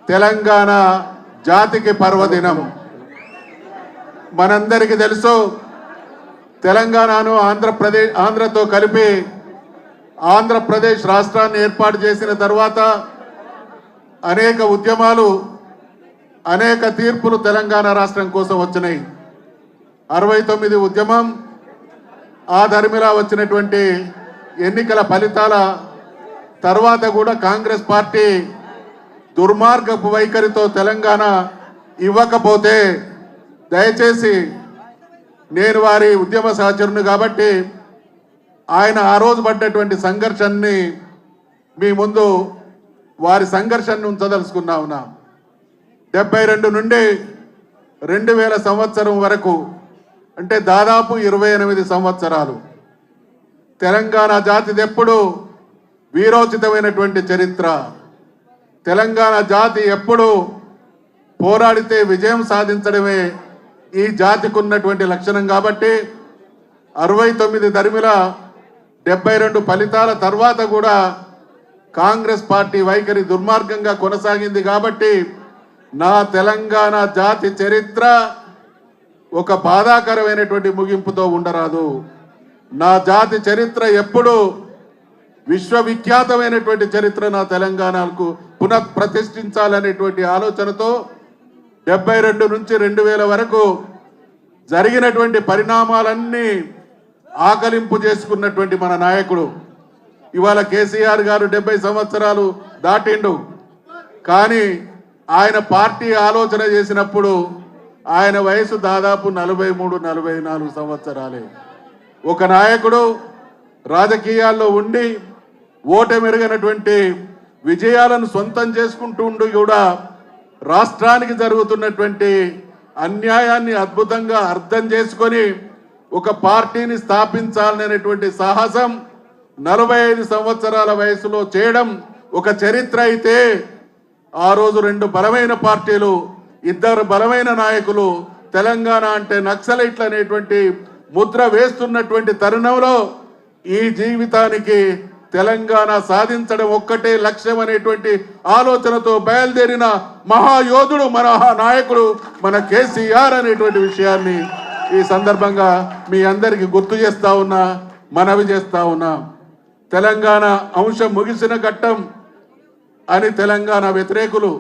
తెలంగాణ జాతికి పర్వదినం. మనందరికీ తెలుసు, తెలంగాణను ఆంధ్రతో కలిపి ఆంధ్రప్రదేశ్ రాష్ట్రాన్ని ఏర్పాటు చేసిన తర్వాత అనేక ఉద్యమాలు, అనేక తీర్పులు తెలంగాణ రాష్ట్రం కోసం వచ్చినాయి. 69 ఉద్యమం, ఆ ధర్మిలా వచ్చినటువంటి ఎన్నికల ఫలితాల తర్వాత కూడా కాంగ్రెస్ పార్టీ దుర్మార్గపు వైఖరితో తెలంగాణ ఇవ్వకపోతే, దయచేసి నేను వారి ఉద్యమ సహచరుని కాబట్టి ఆయన ఆ రోజు పడ్డటువంటి సంఘర్షణని మీ ముందు వారి సంఘర్షణను ఉంచదలుచుకున్నా ఉన్నాం. 72 నుండి 2000 సంవత్సరం వరకు, అంటే దాదాపు 28 సంవత్సరాలు తెలంగాణ జాతిది ఎప్పుడు వీరోచితమైనటువంటి చరిత్ర. తెలంగాణ జాతి ఎప్పుడు పోరాడితే విజయం సాధించడమే ఈ జాతికి ఉన్నటువంటి లక్షణం. కాబట్టి 69 ధర్మిల 72 ఫలితాల తర్వాత కూడా కాంగ్రెస్ పార్టీ వైఖరి దుర్మార్గంగా కొనసాగింది. కాబట్టి నా తెలంగాణ జాతి చరిత్ర ఒక బాధాకరమైనటువంటి ముగింపుతో ఉండరాదు. నా జాతి చరిత్ర ఎప్పుడు విశ్వవిఖ్యాతమైనటువంటి చరిత్ర నా తెలంగాణకు పునఃప్రతిష్ఠించాలనేటువంటి ఆలోచనతో 72 నుంచి 2000 వరకు జరిగినటువంటి పరిణామాలన్నీ ఆకలింపు చేసుకున్నటువంటి మన నాయకుడు. ఇవాళ కేసీఆర్ గారు 70 సంవత్సరాలు దాటిండు. కానీ ఆయన పార్టీ ఆలోచన చేసినప్పుడు ఆయన వయసు దాదాపు 43-44 సంవత్సరాలే. ఒక నాయకుడు రాజకీయాల్లో ఉండి ఓటమెరుగనటువంటి విజయాలను సొంతం చేసుకుంటూ కూడా రాష్ట్రానికి జరుగుతున్నటువంటి అన్యాయాన్ని అద్భుతంగా అర్థం చేసుకొని ఒక పార్టీని స్థాపించాలనేటువంటి సాహసం 45 సంవత్సరాల వయసులో చేయడం ఒక చరిత్ర అయితే, ఆ రోజు 2 బలమైన పార్టీలు, 2 బలమైన నాయకులు తెలంగాణ అంటే నక్సలైట్లు అనేటువంటి ముద్ర వేస్తున్నటువంటి తరుణంలో ఈ జీవితానికి తెలంగాణ సాధించడం ఒక్కటే లక్ష్యం అనేటువంటి ఆలోచనతో బయలుదేరిన మహాయోధుడు, మన నాయకుడు, మన కేసీఆర్ అనేటువంటి విషయాన్ని ఈ సందర్భంగా మీ అందరికీ గుర్తు చేస్తా ఉన్నా, మనవి చేస్తా ఉన్నా. తెలంగాణ అంశం ముగిసిన ఘట్టం అని తెలంగాణ వ్యతిరేకులు,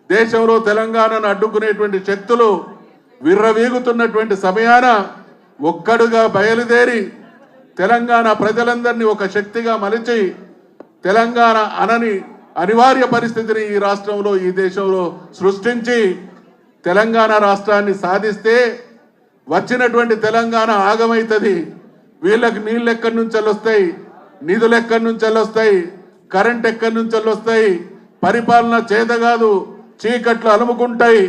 దేశంలో తెలంగాణను అడ్డుకునేటువంటి శక్తులు విర్రవీగుతున్నటువంటి సమయాన ఒక్కడుగా బయలుదేరి తెలంగాణ ప్రజలందరినీ ఒక శక్తిగా మలిచి తెలంగాణ అనివార్య పరిస్థితిని ఈ రాష్ట్రంలో, ఈ దేశంలో సృష్టించి తెలంగాణ రాష్ట్రాన్ని సాధిస్తే వచ్చినటువంటి తెలంగాణ ఆగమవుతుంది. వీళ్ళకి నీళ్ళు ఎక్కడి నుంచి వస్తాయి, నిధులు ఎక్కడి నుంచి వస్తాయి, కరెంట్ ఎక్కడి నుంచి వస్తాయి, పరిపాలన చేత కాదు, చీకట్లు అలుముకుంటాయి,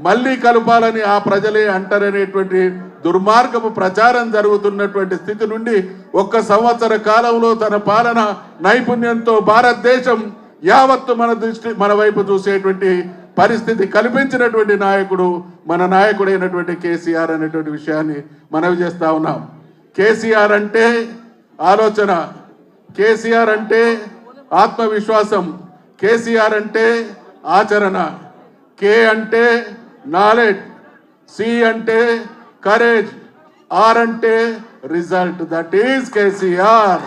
మళ్ళీ కలపాలని ఆ ప్రజలే అంటారనేటువంటి దుర్మార్గపు ప్రచారం జరుగుతున్నటువంటి స్థితి నుండి 1 సంవత్సర కాలంలో తన పాలన నైపుణ్యంతో భారతదేశం యావత్తు మన వైపు చూసేటువంటి పరిస్థితి కల్పించినటువంటి నాయకుడు మన నాయకుడైనటువంటి కేసీఆర్ అనేటువంటి విషయాన్ని మనవి చేస్తా ఉన్నాం. కేసీఆర్ అంటే ఆలోచన, కేసీఆర్ అంటే ఆత్మవిశ్వాసం, కేసీఆర్ అంటే ఆచరణ, కే అంటే నాలెడ్జ్, సి అంటే కరేజ్, ఆర్ అంటే రిజల్ట్. That is KCR.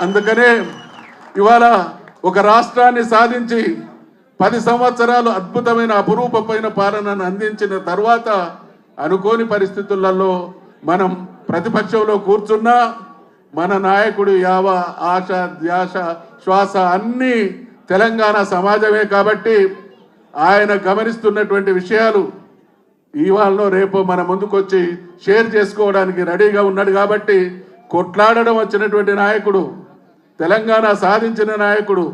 అందుకనే ఇవాళ ఒక రాష్ట్రాన్ని సాధించి 10 సంవత్సరాలు అద్భుతమైన అపురూపమైన పాలనను అందించిన తర్వాత అనుకోని పరిస్థితులలో మనం ప్రతిపక్షంలో కూర్చున్నా మన నాయకుడు యావ ఆశ ధ్యాస శ్వాస అన్నీ తెలంగాణ సమాజమే. కాబట్టి ఆయన గమనిస్తున్నటువంటి విషయాలు ఇవాళ రేపు మన ముందుకొచ్చి షేర్ చేసుకోవడానికి రెడీగా ఉన్నాడు. కాబట్టి కొట్లాడడం వచ్చినటువంటి నాయకుడు, తెలంగాణ సాధించిన నాయకుడు,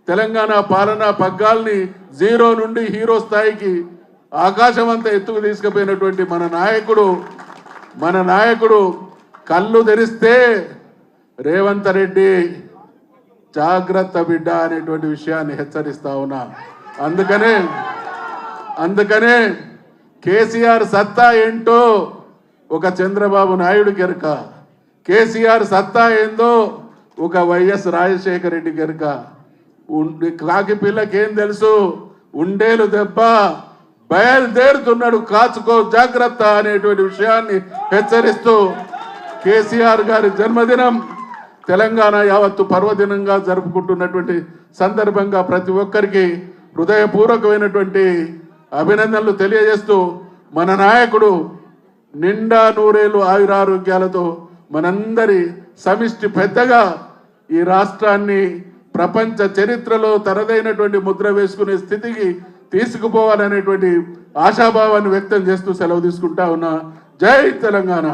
తెలంగాణ పాలనా పగ్గాల్ని 0 నుండి హీరో స్థాయికి ఆకాశమంతా ఎత్తుకు తీసుకుపోయినటువంటి మన నాయకుడు కళ్ళు తెరిస్తే రేవంత్ రెడ్డి జాగ్రత్త బిడ్డ అనేటువంటి విషయాన్ని హెచ్చరిస్తా ఉన్నా. అందుకనే కేసీఆర్ సత్తా ఏంటో ఒక చంద్రబాబు నాయుడు గెరక, కేసీఆర్ సత్తా ఏందో ఒక వైఎస్ రాజశేఖర రెడ్డి గెరక. కాకి పిల్లకేం తెలుసు, ఉండేలు దెబ్బ, బయలుదేరుతున్నాడు, కాచుకో జాగ్రత్త అనేటువంటి విషయాన్ని హెచ్చరిస్తూ కేసీఆర్ గారి జన్మదినం తెలంగాణ యావత్తు పర్వదినంగా జరుపుకుంటున్నటువంటి సందర్భంగా ప్రతి ఒక్కరికి హృదయపూర్వకమైనటువంటి అభినందనలు తెలియజేస్తూ మన నాయకుడు నిండా నూరేలు ఆయురారోగ్యాలతో మనందరి సమిష్టి పెద్దగా ఈ రాష్ట్రాన్ని ప్రపంచ చరిత్రలో తనదైనటువంటి ముద్ర వేసుకునే స్థితికి తీసుకుపోవాలనేటువంటి ఆశాభావాన్ని వ్యక్తం చేస్తూ సెలవు తీసుకుంటా ఉన్నా. జై తెలంగాణ.